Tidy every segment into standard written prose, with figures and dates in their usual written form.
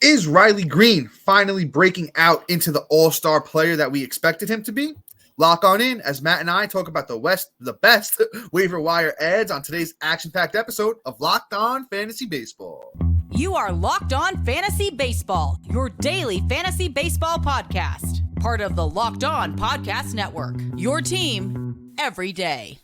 Is Riley Greene finally breaking out into the all-star player that we expected him to be? Lock on in as Matt and I talk about the best waiver wire ads on today's action-packed episode of Locked On Fantasy Baseball. You are Locked On Fantasy Baseball, your daily fantasy baseball podcast. Part of the Locked On Podcast Network, your team every day.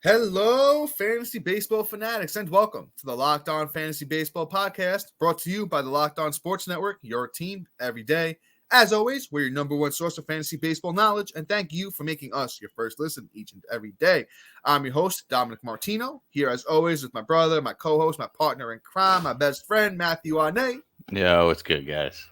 Hello, fantasy baseball fanatics, and welcome to the Locked On Fantasy Baseball podcast, brought to you by the Locked On Sports Network, your team every day. As always, we're your number one source of fantasy baseball knowledge, and thank you for making us your first listen each and every day. I'm your host, Dominic Martino, here as always with my brother, my co-host, my partner in crime, my best friend, Matthew Arnay. Yo, what's good, guys?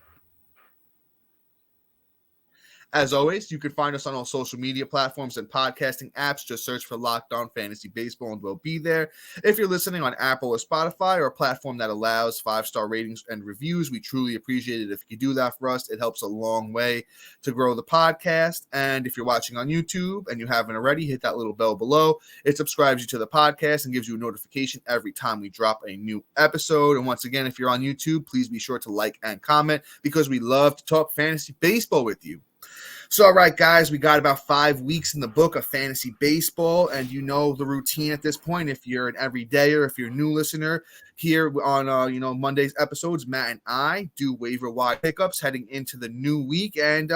As always, you can find us on all social media platforms and podcasting apps. Just search for Locked On Fantasy Baseball and we'll be there. If you're listening on Apple or Spotify or a platform that allows 5-star ratings and reviews, we truly appreciate it if you do that for us. It helps a long way to grow the podcast. And if you're watching on YouTube and you haven't already, hit that little bell below. It subscribes you to the podcast and gives you a notification every time we drop a new episode. And once again, if you're on YouTube, please be sure to like and comment because we love to talk fantasy baseball with you. So, all right, guys, we got about 5 weeks in the book of fantasy baseball, and you know the routine at this point. If you're an everydayer, if you're a new listener, here on Monday's episodes, Matt and I do waiver wire pickups heading into the new week, and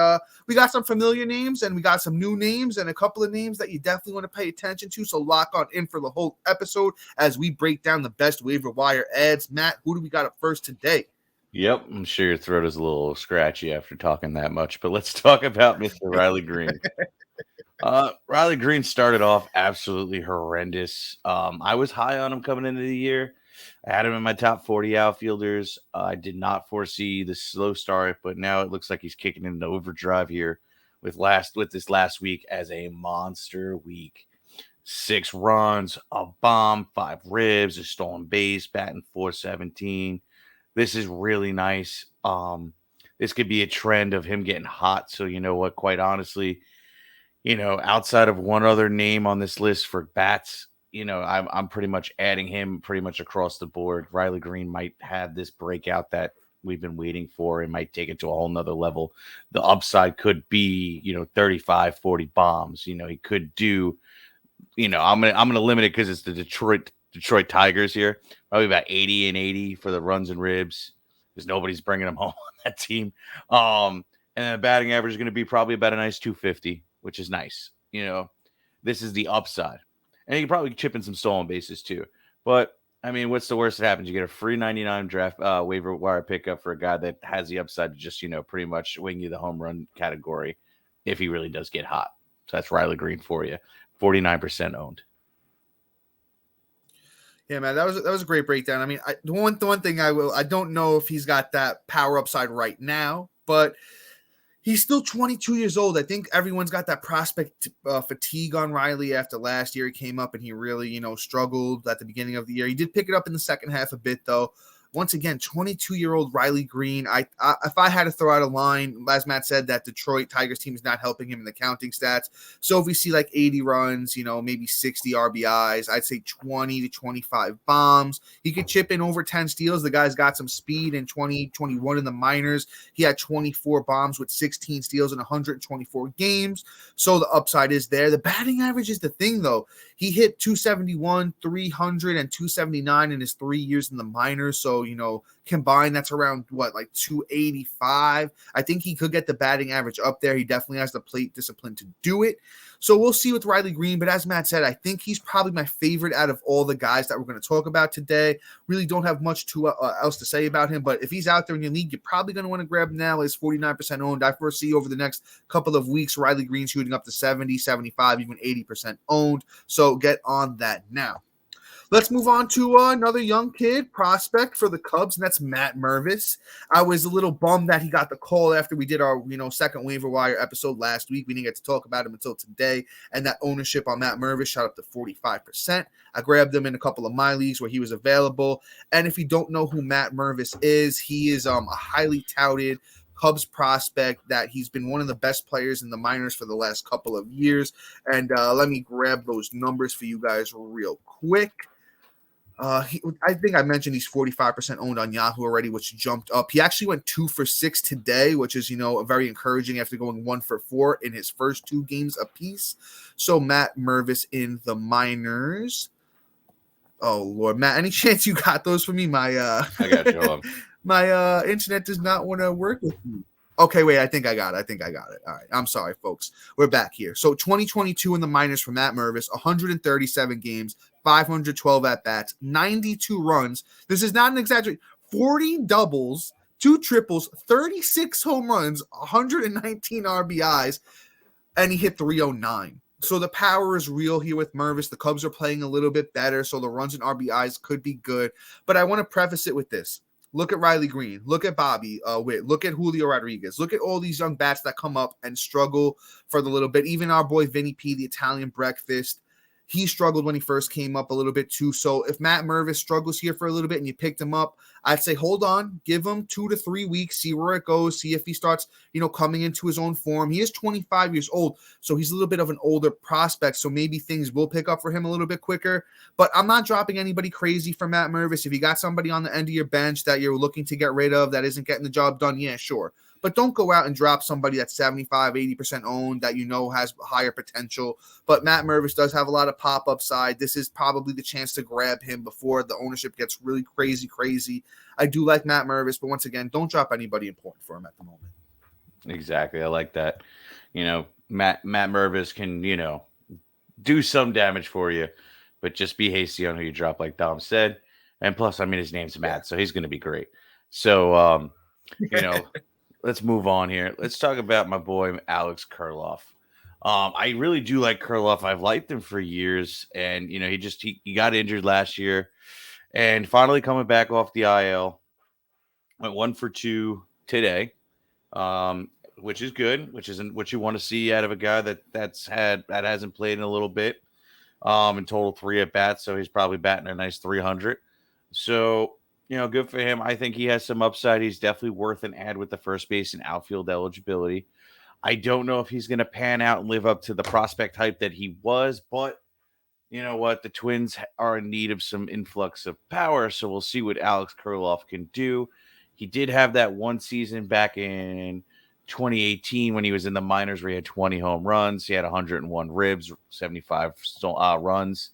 we got some familiar names, and we got some new names, and a couple of names that you definitely want to pay attention to. So lock on in for the whole episode as we break down the best waiver wire ads. Matt, who do we got up first today? Yep, I'm sure your throat is a little scratchy after talking that much, but let's talk about Mr. Riley Greene. Riley Greene started off absolutely horrendous. I was high on him coming into the year. I had him in my top 40 outfielders. I did not foresee the slow start, but now it looks like he's kicking into overdrive here with this last week as a monster week. 6 runs, a bomb, 5 ribs, a stolen base, batting .417. This is really nice. This could be a trend of him getting hot. So, you know what, quite honestly, outside of one other name on this list for bats, I'm pretty much adding him pretty much across the board. Riley Greene might have this breakout that we've been waiting for. It might take it to a whole nother level. The upside could be, 35, 40 bombs. He could do, I'm gonna limit it because it's the Detroit Tigers here. Probably about 80 and 80 for the runs and ribs because nobody's bringing them home on that team. And the batting average is going to be probably about a nice 250, which is nice. This is the upside. And you can probably chip in some stolen bases too. But, I mean, what's the worst that happens? You get a free 99 draft waiver wire pickup for a guy that has the upside to just, pretty much wing you the home run category if he really does get hot. So that's Riley Greene for you. 49% owned. Yeah, man, that was a great breakdown. I mean, the one thing I don't know if he's got that power upside right now, but he's still 22 years old. I think everyone's got that prospect fatigue on Riley after last year. He came up and he really, struggled at the beginning of the year. He did pick it up in the second half a bit, though. Once again, 22-year-old Riley Greene. If I had to throw out a line, as Matt said, that Detroit Tigers team is not helping him in the counting stats. So if we see like 80 runs, maybe 60 RBIs, I'd say 20 to 25 bombs. He could chip in over 10 steals. The guy's got some speed in 2021 in the minors. He had 24 bombs with 16 steals in 124 games. So the upside is there. The batting average is the thing, though. He hit 271, 300, and 279 in his 3 years in the minors. So, combined, that's around, 285. I think he could get the batting average up there. He definitely has the plate discipline to do it. So we'll see with Riley Greene. But as Matt said, I think he's probably my favorite out of all the guys that we're going to talk about today. Really don't have much else to say about him. But if he's out there in your league, you're probably going to want to grab him now. He's 49% owned. I foresee over the next couple of weeks, Riley Greene shooting up to 70, 75, even 80% owned. So get on that now. Let's move on to another young kid prospect for the Cubs, and that's Matt Mervis. I was a little bummed that he got the call after we did our, second waiver wire episode last week. We didn't get to talk about him until today, and that ownership on Matt Mervis shot up to 45%. I grabbed him in a couple of my leagues where he was available, and if you don't know who Matt Mervis is, he is a highly touted Cubs prospect that he's been one of the best players in the minors for the last couple of years. And let me grab those numbers for you guys real quick. I think I mentioned he's 45% owned on Yahoo already, which jumped up. He actually went 2 for 6 today, which is, very encouraging after going 1 for 4 in his first 2 games apiece. So Matt Mervis in the minors. Oh, Lord. Matt, any chance you got those for me? I got you. My internet does not want to work with me. Okay, wait, I think I got it. All right, I'm sorry, folks. We're back here. So 2022 in the minors for Matt Mervis, 137 games, 512 at-bats, 92 runs. This is not an exaggeration. 40 doubles, 2 triples, 36 home runs, 119 RBIs, and he hit 309. So the power is real here with Mervis. The Cubs are playing a little bit better, so the runs and RBIs could be good. But I want to preface it with this. Look at Riley Greene. Look at Bobby Witt. Look at Julio Rodriguez. Look at all these young bats that come up and struggle for the little bit. Even our boy Vinny P, the Italian breakfast, he struggled when he first came up a little bit too. So if Matt Mervis struggles here for a little bit and you picked him up, I'd say hold on, give him 2 to 3 weeks, see where it goes, see if he starts, coming into his own form. He is 25 years old, so he's a little bit of an older prospect, so maybe things will pick up for him a little bit quicker. But I'm not dropping anybody crazy for Matt Mervis. If you got somebody on the end of your bench that you're looking to get rid of that isn't getting the job done, yeah, sure. But don't go out and drop somebody that's 75, 80% owned that has higher potential. But Matt Mervis does have a lot of pop-up side. This is probably the chance to grab him before the ownership gets really crazy. I do like Matt Mervis, but once again, don't drop anybody important for him at the moment. Exactly. I like that. Matt Mervis can, do some damage for you, but just be hasty on who you drop, like Dom said. And plus, his name's Matt, so he's going to be great. So, let's move on here. Let's talk about my boy, Alex Kiriloff. I really do like Kiriloff. I've liked him for years. And, he got injured last year and finally coming back off the IL. Went 1 for 2 today, which is good, which isn't what you want to see out of a guy that hasn't played in a little bit. In total 3 at bats. So he's probably batting a nice 300. So, good for him. I think he has some upside. He's definitely worth an ad with the first base and outfield eligibility. I don't know if he's going to pan out and live up to the prospect hype that he was, but you know what? The Twins are in need of some influx of power, so we'll see what Alex Kiriloff can do. He did have that one season back in 2018 when he was in the minors where he had 20 home runs. He had 101 ribs, 75 runs.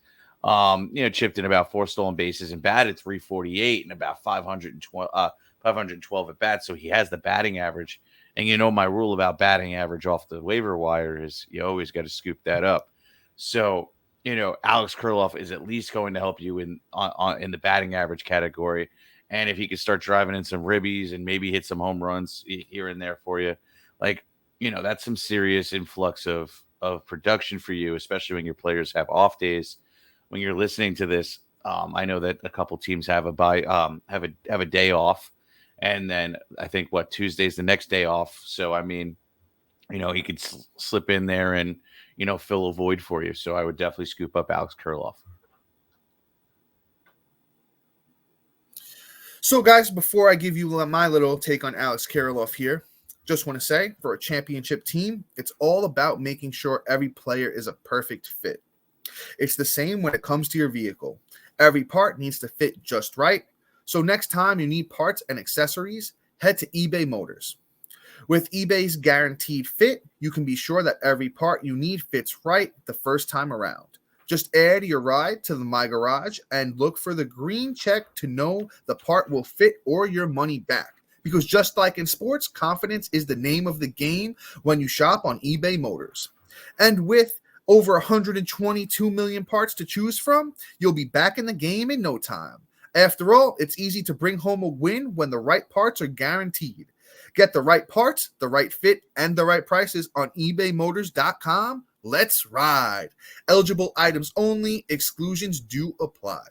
Chipped in about 4 stolen bases and batted 348 and about 512 at bats. So he has the batting average. And my rule about batting average off the waiver wire is you always got to scoop that up. So, Alex Kiriloff is at least going to help you in the batting average category. And if he could start driving in some ribbies and maybe hit some home runs here and there for you, that's some serious influx of production for you, especially when your players have off days. When you're listening to this, I know that a couple teams have a day off, and then I think Tuesday's the next day off. So he could slip in there and fill a void for you. So I would definitely scoop up Alex Kiriloff. So guys, before I give you my little take on Alex Kiriloff here, just want to say for a championship team, it's all about making sure every player is a perfect fit. It's the same when it comes to your vehicle. Every part needs to fit just right. So next time you need parts and accessories, head to eBay Motors. With eBay's guaranteed fit, you can be sure that every part you need fits right the first time around. Just add your ride to My Garage and look for the green check to know the part will fit or your money back. Because just like in sports, confidence is the name of the game when you shop on eBay Motors. And with over 122 million parts to choose from, you'll be back in the game in no time. After all, it's easy to bring home a win when the right parts are guaranteed. Get the right parts, the right fit, and the right prices on ebaymotors.com. Let's ride. Eligible items only. Exclusions do apply.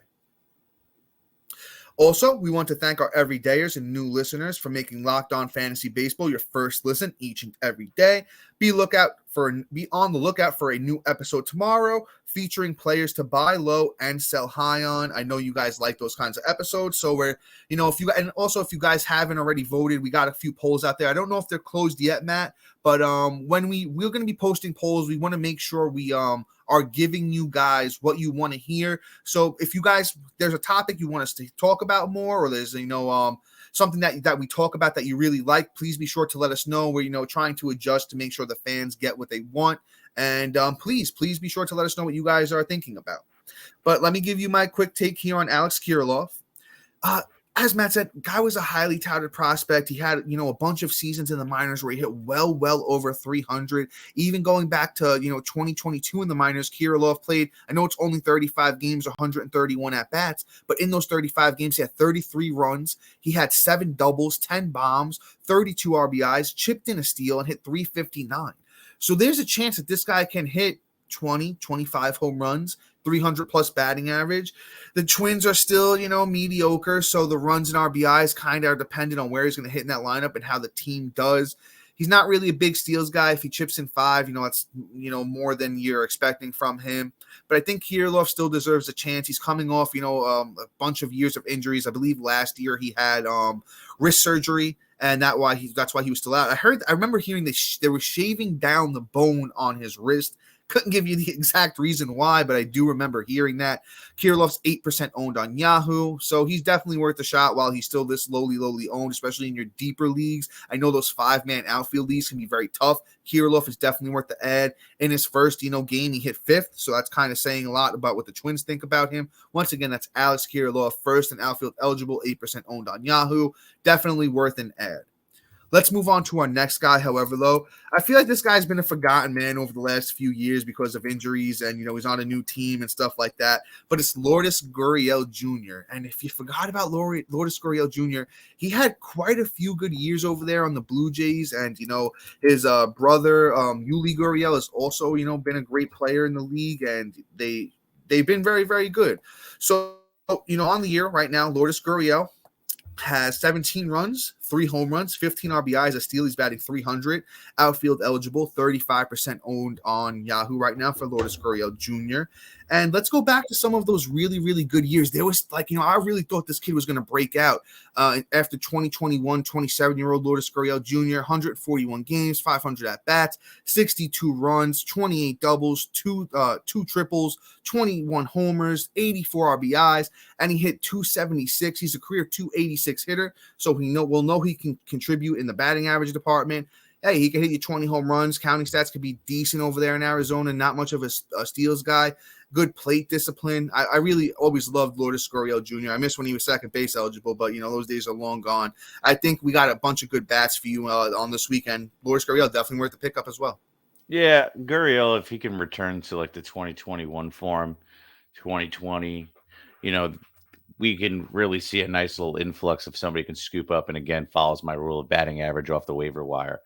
Also, we want to thank our everydayers and new listeners for making Locked On Fantasy Baseball your first listen each and every day. Be on the lookout for a new episode tomorrow featuring players to buy low and sell high on. I know you guys like those kinds of episodes, so if you guys haven't already voted, we got a few polls out there. I don't know if they're closed yet, Matt, but when we're going to be posting polls, we want to make sure we are giving you guys what you want to hear. So if you guys, there's a topic you want us to talk about more, or there's something that we talk about that you really like, please be sure to let us know. We're trying to adjust to make sure the fans get what they want. And please be sure to let us know what you guys are thinking about. But let me give you my quick take here on Alex Kiriloff. As Matt said, guy was a highly touted prospect. He had, a bunch of seasons in the minors where he hit well over 300. Even going back to, 2022 in the minors, Kiriloff played, I know it's only 35 games, 131 at-bats, but in those 35 games, he had 33 runs. He had 7 doubles, 10 bombs, 32 RBIs, chipped in a steal, and hit 359. So there's a chance that this guy can hit 20, 25 home runs, 300 plus batting average. The Twins are still, mediocre. So the runs and RBIs kind of are dependent on where he's going to hit in that lineup and how the team does. He's not really a big steals guy. If he chips in 5, that's, more than you're expecting from him. But I think Kiriloff still deserves a chance. He's coming off, a bunch of years of injuries. I believe last year he had wrist surgery, and that's why he was still out. I remember hearing that they were shaving down the bone on his wrist. Couldn't give you the exact reason why, but I do remember hearing that. Kiriloff's 8% owned on Yahoo, so he's definitely worth a shot while he's still this lowly owned, especially in your deeper leagues. I know those 5-man outfield leagues can be very tough. Kiriloff is definitely worth the ad. In his first, game, he hit 5th, so that's kind of saying a lot about what the Twins think about him. Once again, that's Alex Kiriloff, first and outfield eligible, 8% owned on Yahoo. Definitely worth an ad. Let's move on to our next guy, however, though. I feel like this guy's been a forgotten man over the last few years because of injuries and, he's on a new team and stuff like that. But it's Lourdes Gurriel Jr. And if you forgot about Lourdes Gurriel Jr., he had quite a few good years over there on the Blue Jays. And, his brother, Eloy Gurriel, has also, been a great player in the league. And they've been very, very good. So, on the year right now, Lourdes Gurriel has 17 runs, 3 home runs, 15 RBIs, a steal. He's batting 300, outfield eligible, 35% owned on Yahoo right now for Lourdes Gurriel Jr. And let's go back to some of those really, really good years. There was I really thought this kid was going to break out after 2021, 27-year-old Lourdes Gurriel Jr., 141 games, 500 at-bats, 62 runs, 28 doubles, two triples, 21 homers, 84 RBIs, and he hit 276. He's a career 286 hitter, so we'll know he can contribute in the batting average department. Hey, he can hit you 20 home runs. Counting stats could be decent over there in Arizona. Not much of a steals guy. Good plate discipline. I really always loved Lourdes Gurriel Jr. I miss when he was second base eligible, but, those days are long gone. I think we got a bunch of good bats for you on this weekend. Lourdes Gurriel definitely worth the pickup as well. Yeah, Gurriel, if he can return to the 2021 form, 2020, we can really see a nice little influx if somebody can scoop up and, again, follows my rule of batting average off the waiver wire.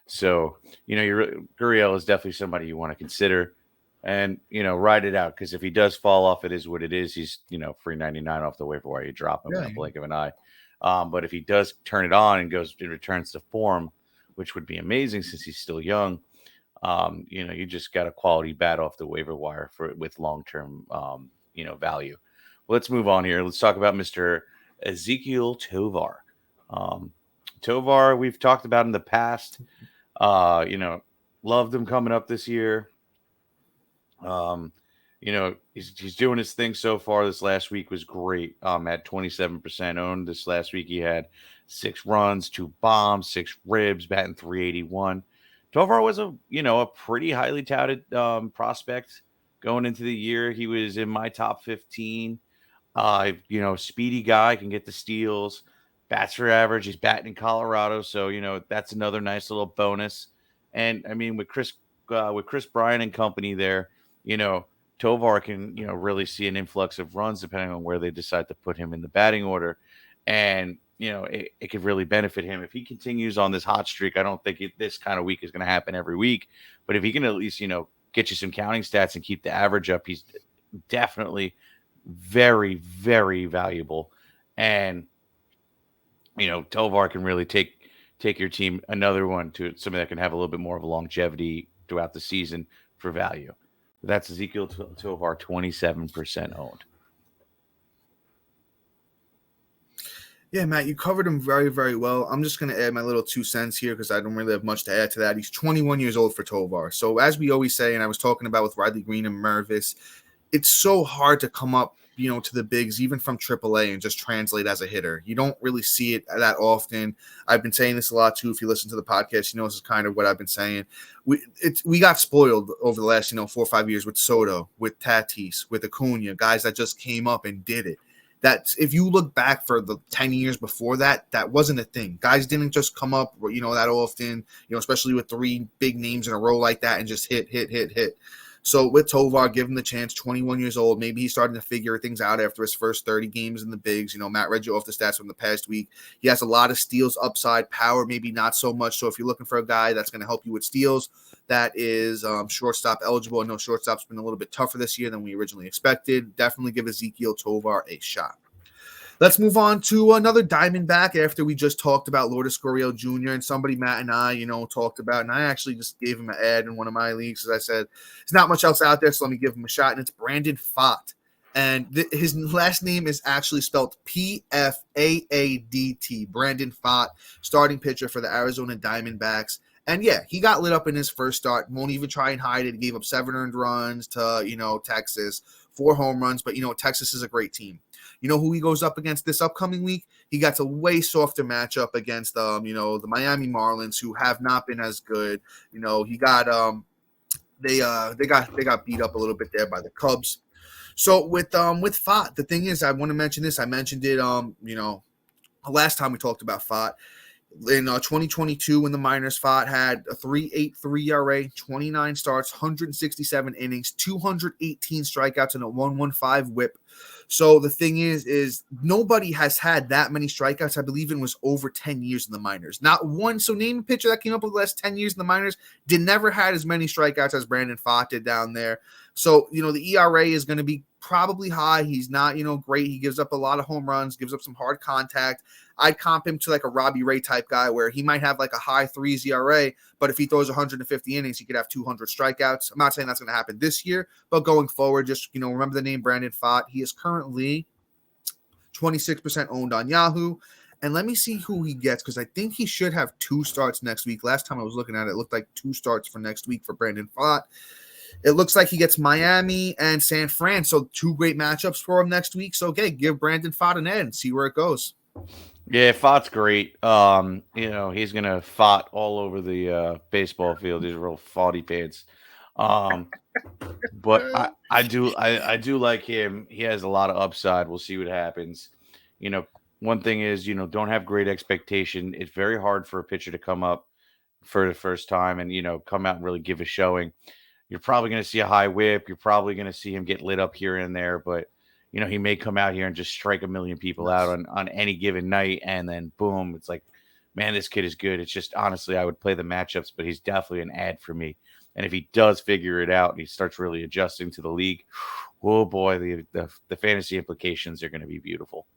So, Gurriel is definitely somebody you want to consider and, ride it out, because if he does fall off, it is what it is. He's, free 99 off the waiver wire. You drop him in a blink of an eye. But if he does turn it on and returns to form, which would be amazing since he's still young, you just got a quality bat off the waiver wire with long-term, value. Let's move on here. Let's talk about Mr. Ezequiel Tovar. Tovar, we've talked about in the past. Loved him coming up this year. He's doing his thing so far. This last week was great. At 27% owned. This last week he had 6 runs, 2 bombs, 6 ribs, batting 381. Tovar was a pretty highly touted prospect going into the year. He was in my top 15. Speedy guy, can get the steals, bats for average. He's batting in Colorado, so that's another nice little bonus. And I mean, with Chris Bryant and company there, Tovar can really see an influx of runs depending on where they decide to put him in the batting order, and it could really benefit him if he continues on this hot streak. I don't think this kind of week is going to happen every week, but if he can at least get you some counting stats and keep the average up, he's definitely very, very valuable. And, Tovar can really take your team another one to something that can have a little bit more of a longevity throughout the season for value. That's Ezequiel Tovar, 27% owned. Yeah, Matt, you covered him very, very well. I'm just going to add my little 2 cents here because I don't really have much to add to that. He's 21 years old for Tovar. So as we always say, and I was talking about with Riley Greene and Mervis, it's so hard to come up, to the bigs, even from AAA, and just translate as a hitter. You don't really see it that often. I've been saying this a lot too. If you listen to the podcast, this is kind of what I've been saying. We got spoiled over the last, 4 or 5 years with Soto, with Tatis, with Acuna, guys that just came up and did it. That's, if you look back for the 10 years before that, that wasn't a thing. Guys didn't just come up, that often, especially with 3 big names in a row like that and just hit. So with Tovar, give him the chance, 21 years old. Maybe he's starting to figure things out after his first 30 games in the bigs. Matt read you off the stats from the past week. He has a lot of steals, upside, power, maybe not so much. So if you're looking for a guy that's going to help you with steals, that is shortstop eligible. I know shortstop's been a little bit tougher this year than we originally expected. Definitely give Ezequiel Tovar a shot. Let's move on to another Diamondback after we just talked about Lourdes Gurriel Jr. and somebody Matt and I, talked about. And I actually just gave him an ad in one of my leagues. As I said, there's not much else out there, so let me give him a shot. And it's Brandon Pfaadt. And his last name is actually spelled Pfaadt. Brandon Pfaadt, starting pitcher for the Arizona Diamondbacks. And yeah, he got lit up in his first start. Won't even try and hide it. He gave up 7 earned runs to, Texas, 4 home runs. But, Texas is a great team. You know who he goes up against this upcoming week? He got a way softer matchup against, the Miami Marlins, who have not been as good. He got they got beat up a little bit there by the Cubs. So with Pfaadt, the thing is, I want to mention this. I mentioned it, last time we talked about Pfaadt. In 2022, when the minors, Pfaadt had a 3.83 ERA, 29 starts, 167 innings, 218 strikeouts, and a 1.15 WHIP. So the thing is nobody has had that many strikeouts. I believe it was over 10 years in the minors. Not one. So name a pitcher that came up with the last 10 years in the minors never had as many strikeouts as Brandon Pfaadt did down there. So, the ERA is going to be probably high. He's not, great. He gives up a lot of home runs, gives up some hard contact. I'd comp him to like a Robbie Ray type guy where he might have like a high 3s ERA, but if he throws 150 innings, he could have 200 strikeouts. I'm not saying that's going to happen this year, but going forward, just, remember the name Brandon Pfaadt. He is currently 26% owned on Yahoo. And let me see who he gets, because I think he should have 2 starts next week. Last time I was looking at it, it looked like 2 starts for next week for Brandon Pfaadt. It looks like he gets Miami and San Fran, so 2 great matchups for him next week. So, okay, give Brandon Pfaadt an ad and see where it goes. Yeah, Pfaadt's great. He's going to Pfaadt all over the baseball field. These real Pfaadty pants. But I do like him. He has a lot of upside. We'll see what happens. One thing is, don't have great expectation. It's very hard for a pitcher to come up for the first time and, come out and really give a showing. You're probably going to see a high whip. You're probably going to see him get lit up here and there, but he may come out here and just strike a million people out on any given night. And then boom, it's like, man, this kid is good. It's just, honestly, I would play the matchups, but he's definitely an ad for me. And if he does figure it out and he starts really adjusting to the league, oh boy, the fantasy implications are going to be beautiful.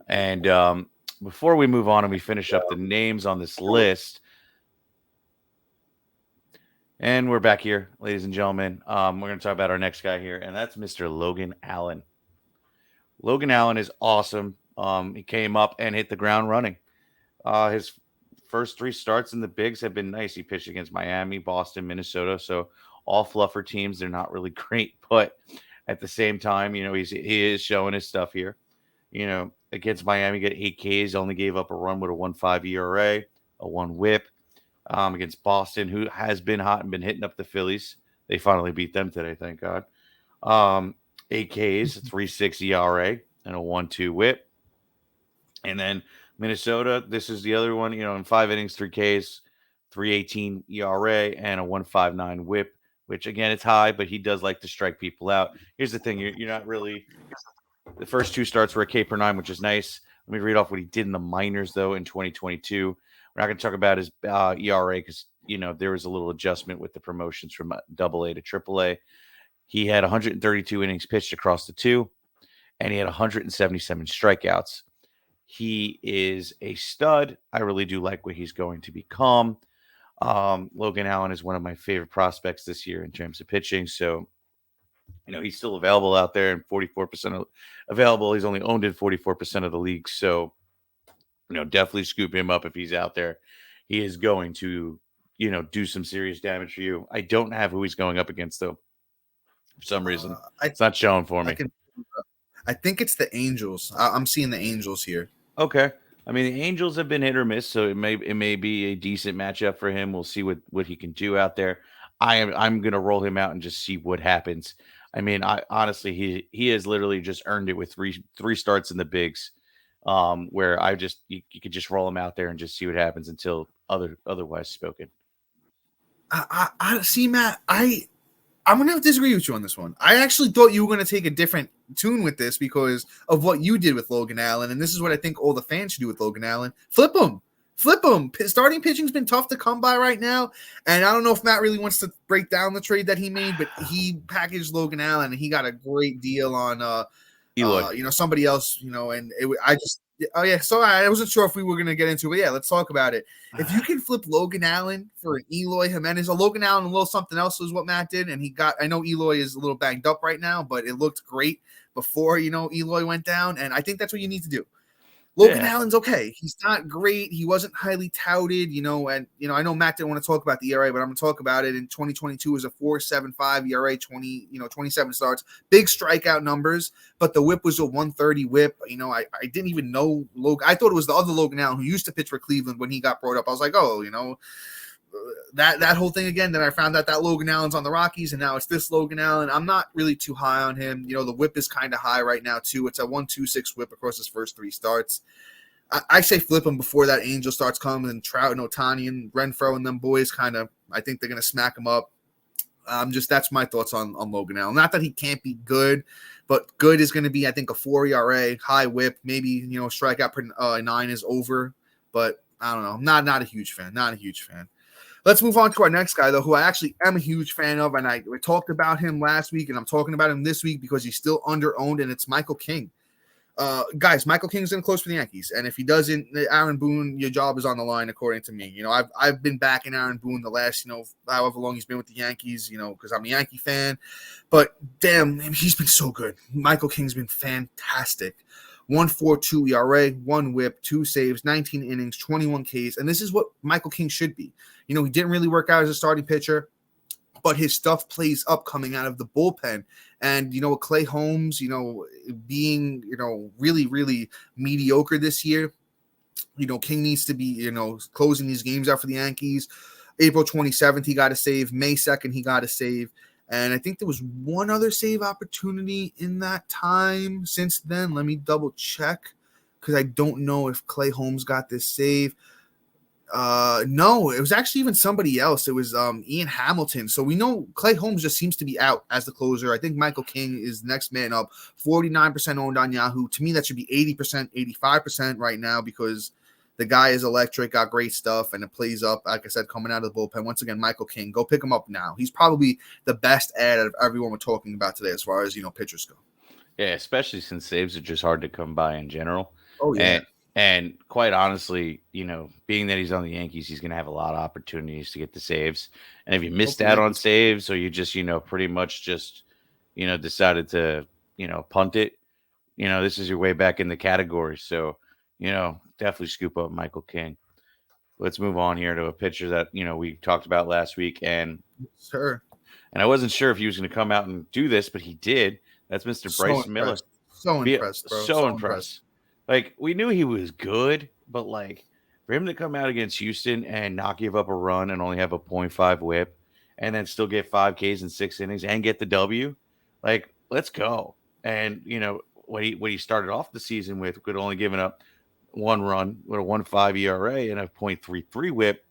And before we move on and we finish up the names on this list, and we're back here, ladies and gentlemen. We're going to talk about our next guy here, and that's Mr. Logan Allen. Logan Allen is awesome. He came up and hit the ground running. His first 3 starts in the bigs have been nice. He pitched against Miami, Boston, Minnesota, so all fluffer teams. They're not really great, but at the same time, he is showing his stuff here. Against Miami, got 8 Ks, only gave up a run with a 1.5 ERA, a 1 WHIP. Against Boston, who has been hot and been hitting up the Phillies. They finally beat them today, thank God. 8 Ks, 3.6 ERA, and a 1.2 WHIP. And then Minnesota, this is the other one, in 5 innings, 3 Ks, 3.18 ERA, and a 1.59 WHIP, which, again, it's high, but he does like to strike people out. Here's the thing, you're not really – the first 2 starts were a K per 9, which is nice. Let me read off what he did in the minors, though, in 2022. We're not going to talk about his ERA because, there was a little adjustment with the promotions from AA to AAA. He had 132 innings pitched across the 2. and he had 177 strikeouts. He is a stud. I really do like what he's going to become. Logan Allen is one of my favorite prospects this year in terms of pitching. So, he's still available out there and 44% available. He's only owned in 44% of the league. So, definitely scoop him up if he's out there. He is going to, do some serious damage for you. I don't have who he's going up against, though. For some reason, it's not showing for me. I think it's the Angels. I'm seeing the Angels here. Okay. I mean, the Angels have been hit or miss, so it may be a decent matchup for him. We'll see what he can do out there. I'm gonna roll him out and just see what happens. I mean, honestly he has literally just earned it with three starts in the bigs, where you could just roll him out there and just see what happens until otherwise spoken. I see, Matt. I'm going to have to disagree with you on this one. I actually thought you were going to take a different tune with this because of what you did with Logan Allen, and this is what I think all the fans should do with Logan Allen. Flip him. Starting pitching's been tough to come by right now, and I don't know if Matt really wants to break down the trade that he made, but he packaged Logan Allen, and he got a great deal on Eloy. Somebody else, and so I wasn't sure if we were going to get into it, but yeah, let's talk about it. If you can flip Logan Allen for an Eloy Jimenez, Logan Allen a little something else is what Matt did, and I know Eloy is a little banged up right now, but it looked great before, Eloy went down, and I think that's what you need to do. Logan Allen's okay. He's not great. He wasn't highly touted, and I know Matt didn't want to talk about the ERA, but I'm going to talk about it. In 2022 was a 4.75 ERA, 27 starts, big strikeout numbers, but the whip was a 130 whip. I didn't even know Logan. I thought it was the other Logan Allen who used to pitch for Cleveland when he got brought up. I was like, that whole thing again. Then I found out that Logan Allen's on the Rockies, and now it's this Logan Allen. I'm not really too high on him. The whip is kind of high right now too. It's a 1.26 whip across his first 3 starts. I say flip him before that Angel starts coming, and Trout and Ohtani and Renfroe and them boys I think they're gonna smack him up. That's my thoughts on Logan Allen. Not that he can't be good, but good is going to be, I think, a 4 ERA, high whip, maybe strikeout per 9 is over, but I don't know. I'm not a huge fan. Let's move on to our next guy, though, who I actually am a huge fan of, and we talked about him last week, and I'm talking about him this week because he's still under-owned, and it's Michael King. Guys, Michael King's going to close for the Yankees, and if he doesn't, Aaron Boone, your job is on the line, according to me. I've been backing Aaron Boone the last, however long he's been with the Yankees, because I'm a Yankee fan, but damn, he's been so good. Michael King's been fantastic. 1.42 ERA, 1 whip, 2 saves, 19 innings, 21 Ks, and this is what Michael King should be. He didn't really work out as a starting pitcher, but his stuff plays up coming out of the bullpen. And, Clay Holmes, being, really, really mediocre this year, King needs to be, closing these games out for the Yankees. April 27th, he got a save. May 2nd, he got a save. And I think there was one other save opportunity in that time. Since then, let me double check because I don't know if Clay Holmes got this save. No, it was actually even somebody else. It was Ian Hamilton. So we know Clay Holmes just seems to be out as the closer. I think Michael King is the next man up. 49% owned on Yahoo. To me, that should be 80%, 85% right now because the guy is electric, got great stuff, and it plays up, like I said, coming out of the bullpen. Once again, Michael King, go pick him up now. He's probably the best ad out of everyone we're talking about today as far as, pitchers go. Yeah, especially since saves are just hard to come by in general. Oh, yeah. And quite honestly, being that he's on the Yankees, he's going to have a lot of opportunities to get the saves. And if you missed out on saves or you just, pretty much just, decided to, punt it, this is your way back in the category. So, definitely scoop up Michael King. Let's move on here to a pitcher that, we talked about last week. And sure. And I wasn't sure if he was going to come out and do this, but he did. That's Mr. Bryce Miller. So impressed, bro. So impressed. Like, we knew he was good, but, like, for him to come out against Houston and not give up a run and only have a 0.5 whip and then still get 5 Ks in 6 innings and get the W, like, let's go. And, what he started off the season with only giving up 1 run with a 1.5 ERA and a 0.33 whip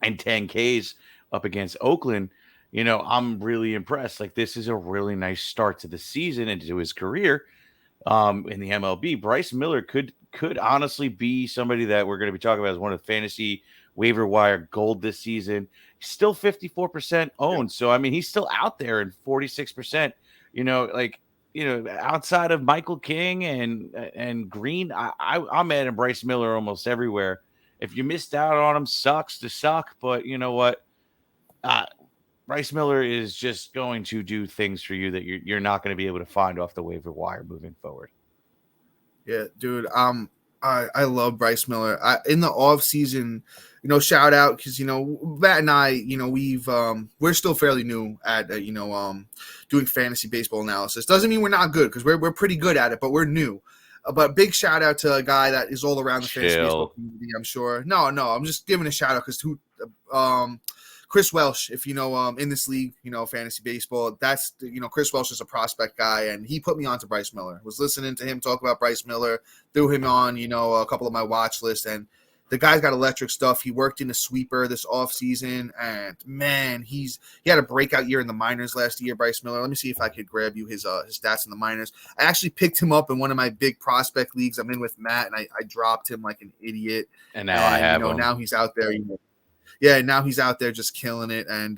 and 10 Ks up against Oakland, I'm really impressed. Like, this is a really nice start to the season and to his career in the MLB. Bryce Miller could honestly be somebody that we're going to be talking about as one of the fantasy waiver wire gold this season. He's still 54% owned. So, I mean, he's still out there in 46%. Like, outside of Michael King and Green, I'm adding Bryce Miller almost everywhere. If you missed out on him, sucks to suck. But you know what? Bryce Miller is just going to do things for you that you're not going to be able to find off the waiver wire moving forward. Yeah, dude. I love Bryce Miller. In the off season, shout out because Matt and I, we're still fairly new at doing fantasy baseball analysis. Doesn't mean we're not good because we're pretty good at it, but we're new. But big shout out to a guy that is all around the fantasy baseball community. I'm sure. No, I'm just giving a shout out because Chris Welsh, if in this league, fantasy baseball, that's Chris Welsh is a prospect guy, and he put me on to Bryce Miller. Was listening to him talk about Bryce Miller, threw him on a couple of my watch lists, and the guy's got electric stuff. He worked in a sweeper this offseason, and man, he had a breakout year in the minors last year. Bryce Miller. Let me see if I could grab you his stats in the minors. I actually picked him up in one of my big prospect leagues. I'm in with Matt, and I dropped him like an idiot. And now I have him. Now he's out there. Yeah, now he's out there just killing it, and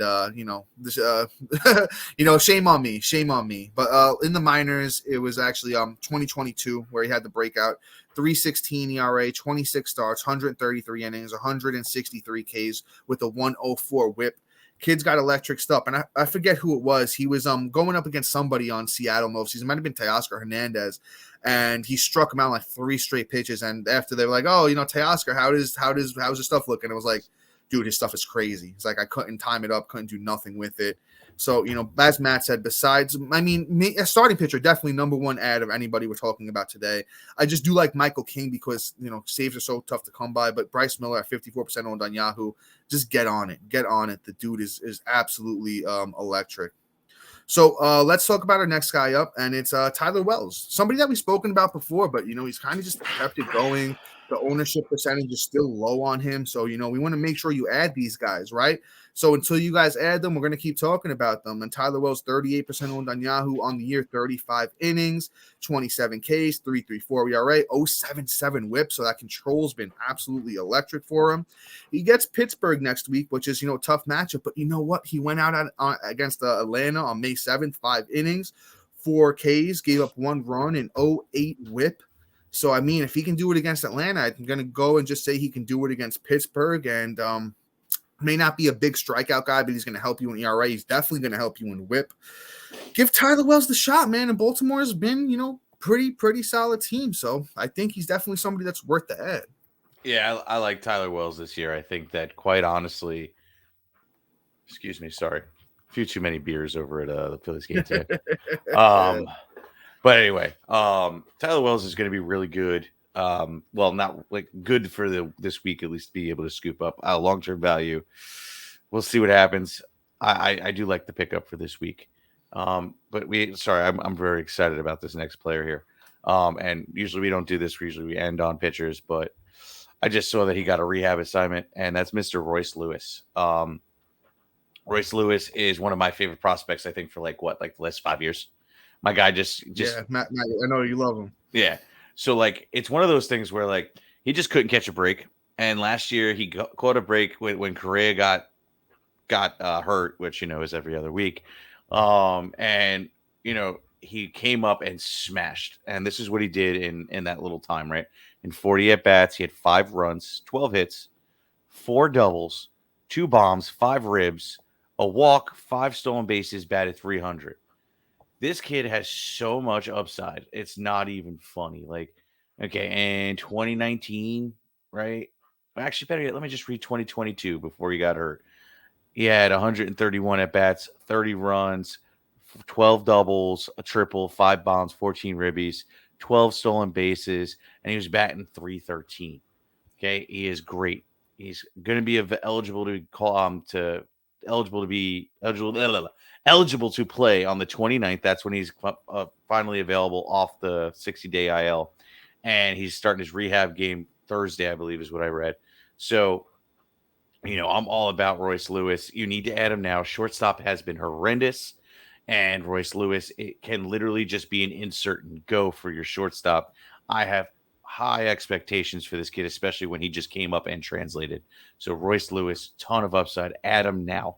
shame on me. But in the minors, it was actually 2022 where he had the breakout. 3.16 ERA, 26 starts, 133 innings, 163 Ks with a 104 WHIP. Kid's got electric stuff, and I forget who it was. He was going up against somebody on Seattle most season. It might have been Teoscar Hernandez, and he struck him out like 3 straight pitches. And after they were like, "Oh, Teoscar, how's his stuff looking?" It was like, dude, his stuff is crazy. It's like I couldn't time it up, couldn't do nothing with it. So, as Matt said, a starting pitcher, definitely number one ad of anybody we're talking about today. I just do like Michael King because, saves are so tough to come by. But Bryce Miller at 54% owned on Yahoo, just get on it. The dude is absolutely electric. So let's talk about our next guy up, and it's Tyler Wells, somebody that we've spoken about before, but, he's kind of just kept it going. The ownership percentage is still low on him. So, we want to make sure you add these guys, right? So until you guys add them, we're going to keep talking about them. And Tyler Wells, 38% owned on Yahoo on the year, 35 innings, 27 Ks, 3.34 ERA, 0.77 WHIP. So that control's been absolutely electric for him. He gets Pittsburgh next week, which is, a tough matchup. But you know what? He went out against Atlanta on May 7th, 5 innings, 4 Ks, gave up 1 run and 0.8 WHIP. So, if he can do it against Atlanta, I'm going to go and just say he can do it against Pittsburgh, and may not be a big strikeout guy, but he's going to help you in ERA. He's definitely going to help you in WHIP. Give Tyler Wells the shot, man, and Baltimore has been, pretty solid team. So, I think he's definitely somebody that's worth the ad. Yeah, I like Tyler Wells this year. I think that, quite honestly, excuse me, sorry, a few too many beers over at the Phillies game today. But anyway, Tyler Wells is going to be really good. Well, not like good for this week, at least be able to scoop up long-term value. We'll see what happens. I do like the pickup for this week. But I'm very excited about this next player here. And usually we don't do this. Usually we end on pitchers, but I just saw that he got a rehab assignment, and that's Mr. Royce Lewis. Royce Lewis is one of my favorite prospects, I think, for the last 5 years. My guy just yeah, Matt, I know you love him. Yeah. So it's one of those things where he just couldn't catch a break. And last year he caught a break when Correa got hurt, which, is every other week. And, he came up and smashed. And this is what he did in that little time, right? In 40 at-bats, he had 5 runs, 12 hits, 4 doubles, 2 bombs, 5 ribs, a walk, 5 stolen bases, batted .300. This kid has so much upside. It's not even funny. Okay, in 2019, right? Actually, better yet, let me just read 2022 before he got hurt. He had 131 at-bats, 30 runs, 12 doubles, a triple, 5 bombs, 14 ribbies, 12 stolen bases, and he was batting .313. Okay, he is great. He's going to be eligible to play on the 29th. That's when he's finally available off the 60-day IL. And he's starting his rehab game Thursday, I believe is what I read. So, I'm all about Royce Lewis. You need to add him now. Shortstop has been horrendous. And Royce Lewis, it can literally just be an insert and go for your shortstop. I have high expectations for this kid, especially when he just came up and translated. So Royce Lewis, ton of upside. Add him now.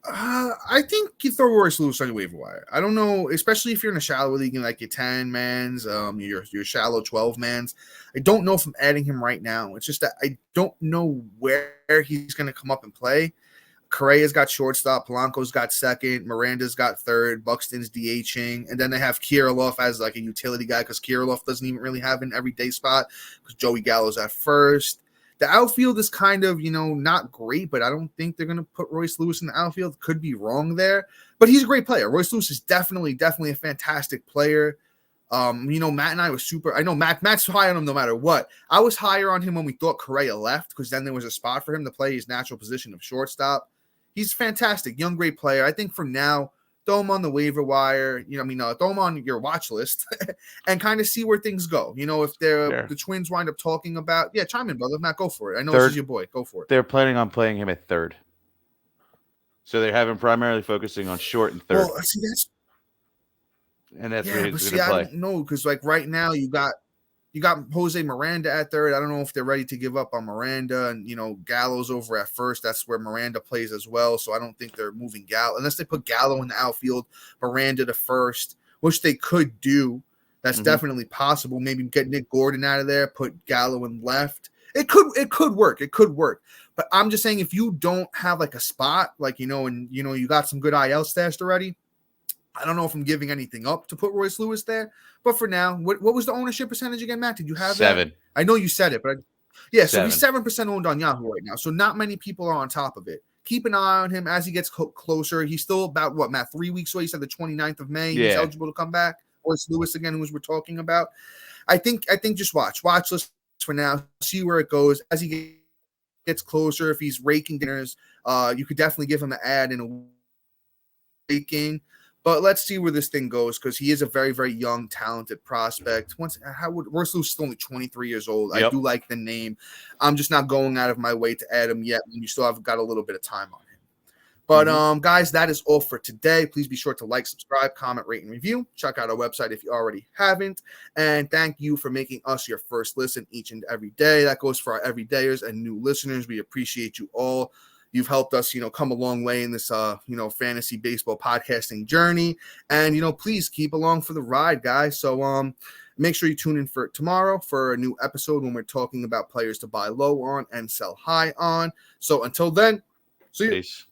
I think you throw Royce Lewis on your waiver wire. I don't know, especially if you're in a shallow league in like your 10-mans, your shallow 12-mans. I don't know if I'm adding him right now. It's just that I don't know where he's going to come up and play. Correa's got shortstop, Polanco's got second, Miranda's got third, Buxton's DHing, and then they have Kiriloff as like a utility guy because Kiriloff doesn't even really have an everyday spot because Joey Gallo's at first. The outfield is kind of, not great, but I don't think they're going to put Royce Lewis in the outfield. Could be wrong there, but he's a great player. Royce Lewis is definitely a fantastic player. Matt and I was I know Matt's high on him no matter what. I was higher on him when we thought Correa left because then there was a spot for him to play his natural position of shortstop. He's fantastic, young, great player. I think for now, throw him on the waiver wire. Throw him on your watch list and kind of see where things go. If the Twins wind up talking about, chime in, brother. Matt, go for it. I know this is your boy. Go for it. They're planning on playing him at third, so they have him primarily focusing on short and third. Well, see, that's where he's going to play. I don't know because like right now you got Jose Miranda at third. I don't know if they're ready to give up on Miranda and, Gallo's over at first. That's where Miranda plays as well. So I don't think they're moving Gallo unless they put Gallo in the outfield, Miranda to first, which they could do. That's definitely possible. Maybe get Nick Gordon out of there, put Gallo in left. It could work. It could work. But I'm just saying if you don't have like a spot, like, and you got some good IL stashed already, I don't know if I'm giving anything up to put Royce Lewis there, but for now, what was the ownership percentage again, Matt? Did you have 7? That? I know you said it, but so he's 7% owned on Yahoo right now. So not many people are on top of it. Keep an eye on him as he gets closer. He's still about Matt, 3 weeks away. He said the 29th of May. He's eligible to come back. Royce Lewis again, who we're talking about. I think just watch list for now. See where it goes as he gets closer. If he's raking dinners, you could definitely give him an ad in a raking. But let's see where this thing goes because he is a very, very young, talented prospect. Royce Lewis is only 23 years old. Yep. I do like the name. I'm just not going out of my way to add him yet. You still have got a little bit of time on him. But guys, that is all for today. Please be sure to like, subscribe, comment, rate, and review. Check out our website if you already haven't. And thank you for making us your first listen each and every day. That goes for our everydayers and new listeners. We appreciate you all. You've helped us, come a long way in this, fantasy baseball podcasting journey. And, please keep along for the ride, guys. So make sure you tune in for tomorrow for a new episode when we're talking about players to buy low on and sell high on. So until then, see you. Peace.